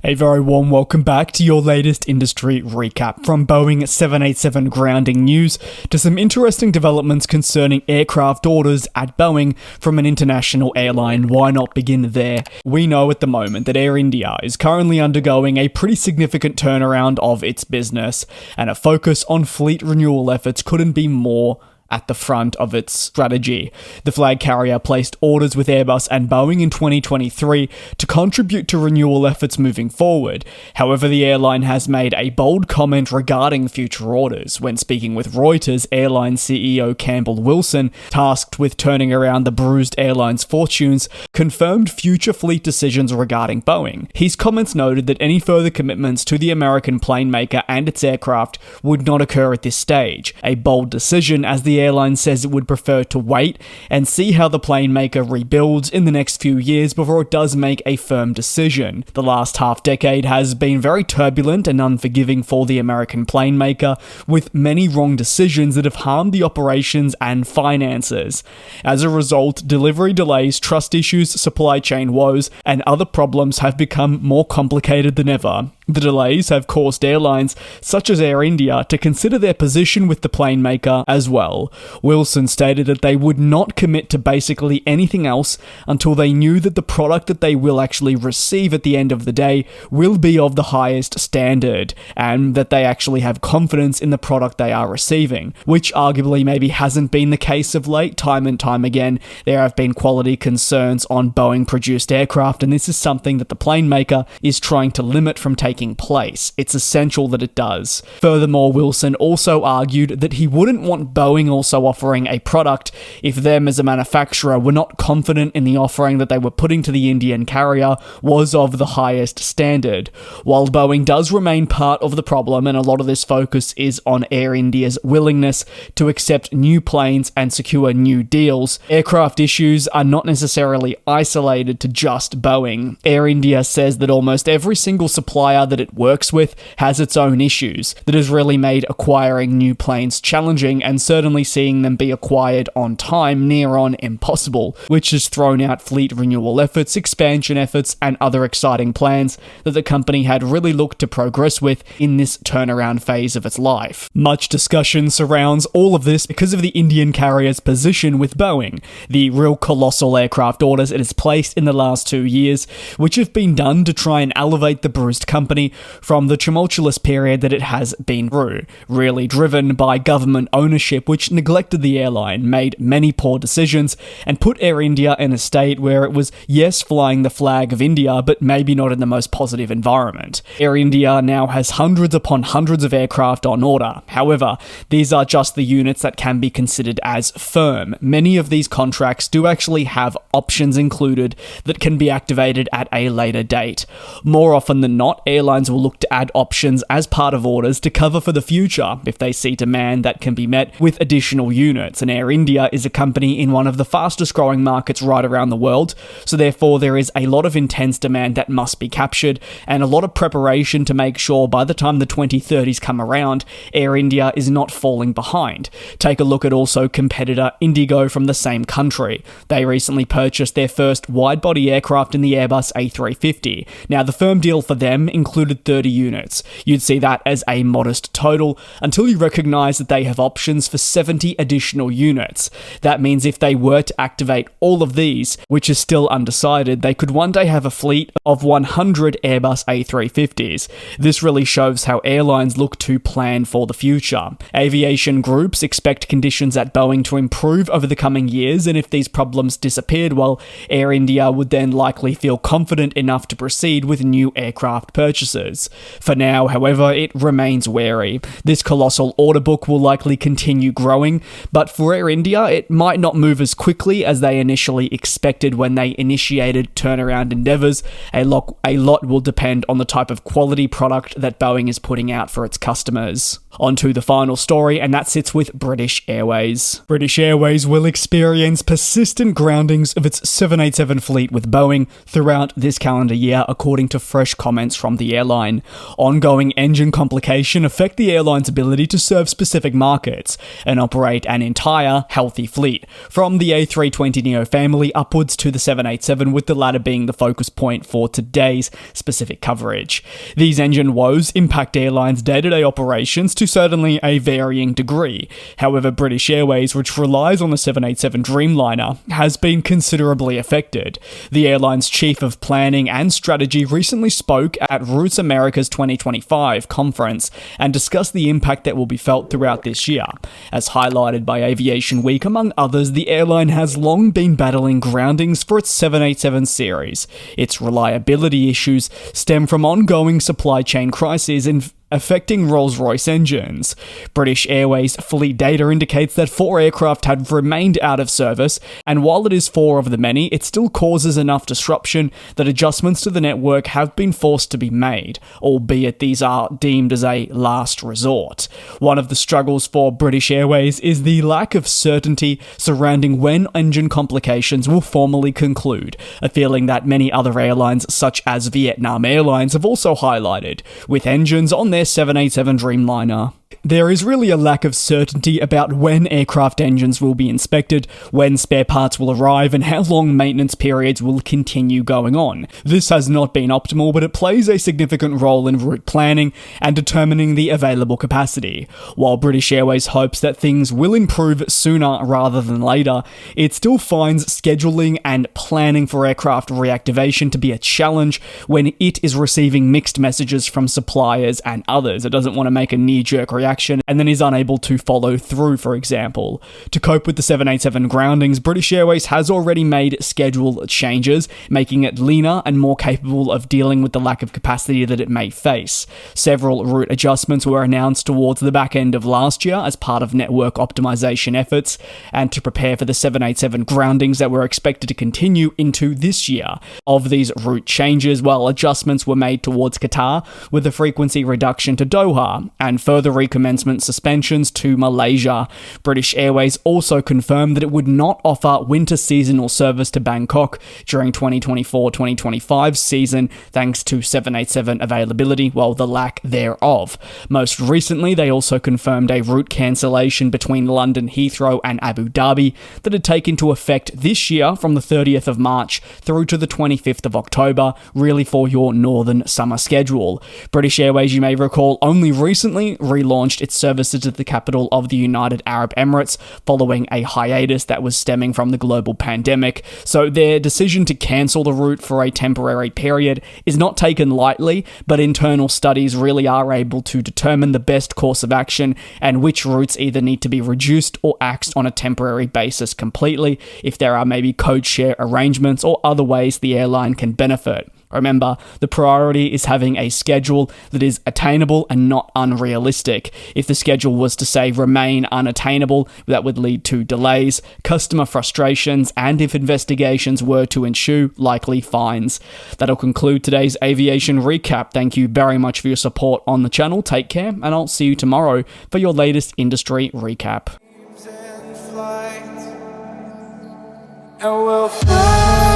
A very warm welcome back to your latest industry recap. From Boeing 787 grounding news to some interesting developments concerning aircraft orders at Boeing from an international airline. Why not begin there? We know at the moment that Air India is currently undergoing a pretty significant turnaround of its business, and a focus on fleet renewal efforts couldn't be more at the front of its strategy. The flag carrier placed orders with Airbus and Boeing in 2023 to contribute to renewal efforts moving forward. However, the airline has made a bold comment regarding future orders. When speaking with Reuters, airline CEO Campbell Wilson, tasked with turning around the bruised airline's fortunes, confirmed future fleet decisions regarding Boeing. His comments noted that any further commitments to the American plane maker and its aircraft would not occur at this stage. A bold decision, as the airline says it would prefer to wait and see how the plane maker rebuilds in the next few years before it does make a firm decision. The last half-decade has been very turbulent and unforgiving for the American plane maker, with many wrong decisions that have harmed the operations and finances. As a result, delivery delays, trust issues, supply chain woes, and other problems have become more complicated than ever. The delays have caused airlines such as Air India to consider their position with the plane maker as well. Wilson stated that they would not commit to basically anything else until they knew that the product that they will actually receive at the end of the day will be of the highest standard, and that they actually have confidence in the product they are receiving, which arguably maybe hasn't been the case of late. Time and time again, there have been quality concerns on Boeing-produced aircraft, and this is something that the plane maker is trying to limit from taking place. It's essential that it does. Furthermore, Wilson also argued that he wouldn't want Boeing also offering a product if them as a manufacturer were not confident in the offering that they were putting to the Indian carrier was of the highest standard. While Boeing does remain part of the problem, and a lot of this focus is on Air India's willingness to accept new planes and secure new deals, aircraft issues are not necessarily isolated to just Boeing. Air India says that almost every single supplier that it works with has its own issues. That has really made acquiring new planes challenging, and certainly seeing them be acquired on time near on impossible, which has thrown out fleet renewal efforts, expansion efforts, and other exciting plans that the company had really looked to progress with in this turnaround phase of its life. Much discussion surrounds all of this because of the Indian carrier's position with Boeing, the real colossal aircraft orders it has placed in the last 2 years, which have been done to try and elevate the bruised company from the tumultuous period that it has been through, really driven by government ownership which neglected the airline, made many poor decisions, and put Air India in a state where it was, yes, flying the flag of India, but maybe not in the most positive environment. Air India now has hundreds upon hundreds of aircraft on order. However, these are just the units that can be considered as firm. Many of these contracts do actually have options included that can be activated at a later date. More often than not, airlines will look to add options as part of orders to cover for the future if they see demand that can be met with additional units, and Air India is a company in one of the fastest growing markets right around the world, so therefore there is a lot of intense demand that must be captured, and a lot of preparation to make sure by the time the 2030s come around, Air India is not falling behind. Take a look at also competitor Indigo from the same country. They recently purchased their first wide-body aircraft in the Airbus A350. Now, the firm deal for them included 30 units. You'd see that as a modest total until you recognize that they have options for 70 additional units. That means if they were to activate all of these, which is still undecided, they could one day have a fleet of 100 Airbus A350s. This really shows how airlines look to plan for the future. Aviation groups expect conditions at Boeing to improve over the coming years, and if these problems disappeared, well, Air India would then likely feel confident enough to proceed with new aircraft purchases. For now, however, it remains wary. This colossal order book will likely continue growing, but for Air India, it might not move as quickly as they initially expected when they initiated turnaround endeavors. A lot will depend on the type of quality product that Boeing is putting out for its customers. On to the final story, and that sits with British Airways. British Airways will experience persistent groundings of its 787 fleet with Boeing throughout this calendar year, according to fresh comments from the the airline. Ongoing engine complication affect the airline's ability to serve specific markets and operate an entire healthy fleet, from the A320neo family upwards to the 787, with the latter being the focus point for today's specific coverage. These engine woes impact airlines' day-to-day operations to certainly a varying degree. However, British Airways, which relies on the 787 Dreamliner, has been considerably affected. The airline's chief of planning and strategy recently spoke at Routes America's 2025 conference and discussed the impact that will be felt throughout this year. As highlighted by Aviation Week, among others, the airline has long been battling groundings for its 787 series. Its reliability issues stem from ongoing supply chain crises affecting Rolls-Royce engines. British Airways fleet data indicates that 4 aircraft have remained out of service, and while it is 4 of the many, it still causes enough disruption that adjustments to the network have been forced to be made, albeit these are deemed as a last resort. One of the struggles for British Airways is the lack of certainty surrounding when engine complications will formally conclude, a feeling that many other airlines such as Vietnam Airlines have also highlighted, with engines on their 787 Dreamliner. There is really a lack of certainty about when aircraft engines will be inspected, when spare parts will arrive, and how long maintenance periods will continue going on. This has not been optimal, but it plays a significant role in route planning and determining the available capacity. While British Airways hopes that things will improve sooner rather than later, it still finds scheduling and planning for aircraft reactivation to be a challenge when it is receiving mixed messages from suppliers and others. It doesn't want to make a knee-jerk reaction and then is unable to follow through, for example. To cope with the 787 groundings, British Airways has already made schedule changes, making it leaner and more capable of dealing with the lack of capacity that it may face. Several route adjustments were announced towards the back end of last year as part of network optimization efforts, and to prepare for the 787 groundings that were expected to continue into this year. Of these route changes, adjustments were made towards Qatar, with a frequency reduction to Doha, and further recommencement suspensions to Malaysia. British Airways also confirmed that it would not offer winter seasonal service to Bangkok during 2024-2025 season, thanks to 787 availability, the lack thereof. Most recently, they also confirmed a route cancellation between London Heathrow and Abu Dhabi that had taken into effect this year from the 30th of March through to the 25th of October, really for your northern summer schedule. British Airways, you may recall, only recently relaunched its services to the capital of the United Arab Emirates following a hiatus that was stemming from the global pandemic, so their decision to cancel the route for a temporary period is not taken lightly, but internal studies really are able to determine the best course of action and which routes either need to be reduced or axed on a temporary basis completely, if there are maybe code share arrangements or other ways the airline can benefit. Remember, the priority is having a schedule that is attainable and not unrealistic. If the schedule was to, say, remain unattainable, that would lead to delays, customer frustrations, and if investigations were to ensue, likely fines. That'll conclude today's aviation recap. Thank you very much for your support on the channel. Take care, and I'll see you tomorrow for your latest industry recap. And we'll fly.